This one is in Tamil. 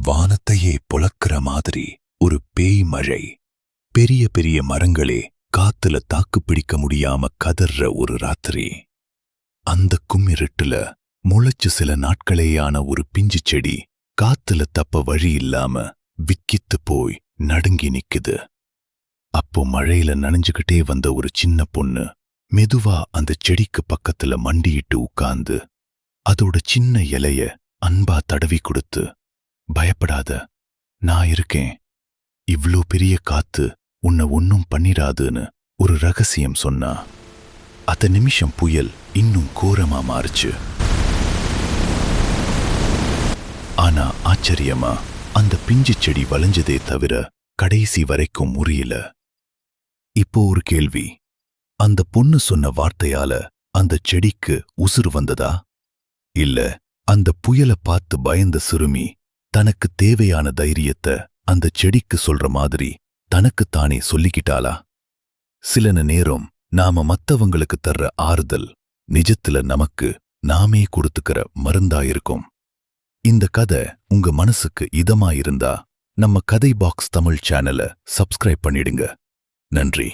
வானத்தையே புலக்கிற மாதிரி ஒரு பேய் மழை. பெரிய பெரிய மரங்களே காத்துல தாக்கு பிடிக்க முடியாம கதற ஒரு ராத்திரி. அந்த கும்மிருட்டுல முளைச்சு சில நாட்களேயான ஒரு பிஞ்சு செடி காத்துல தப்ப வழி இல்லாம விக்கித்து போய் நடுங்கி நிக்குது. அப்போ மழையில நனைஞ்சுகிட்டே வந்த ஒரு சின்ன பொண்ணு மெதுவா அந்த செடிக்கு பக்கத்துல மண்டியிட்டு உட்கார்ந்து அதோட சின்ன இலைய அன்பா தடவி கொடுத்து, பயப்படாத, நான் இருக்கேன், இவ்ளோ பெரிய காத்து உன்னை ஒன்னும் பண்ணிடாதுன்னு ஒரு ரகசியம் சொன்னா. அத்த நிமிஷம் புயல் இன்னும் கோரமா மாறுச்சு. ஆனா ஆச்சரியமா அந்த பிஞ்சு செடி வளைஞ்சதே தவிர கடைசி வரைக்கும் முறியல. இப்போ ஒரு கேள்வி, அந்த பொண்ணு சொன்ன வார்த்தையால அந்த செடிக்கு உசுறு வந்ததா? இல்ல அந்த புயலை பார்த்து பயந்த சிறுமி தனக்கு தேவையான தைரியத்தை அந்த செடிக்கு சொல்ற மாதிரி தனக்குத்தானே சொல்லிக்கிட்டாளா? சில நேரம் நாம மத்தவங்களுக்கு தர்ற ஆறுதல் நிஜத்துல நமக்கு நாமே கொடுத்துக்கிற மருந்தாயிருக்கும். இந்த கதை உங்க மனசுக்கு இதமா இருந்தா நம்ம கதை பாக்ஸ் தமிழ் சேனலை சப்ஸ்கிரைப் பண்ணிடுங்க. நன்றி.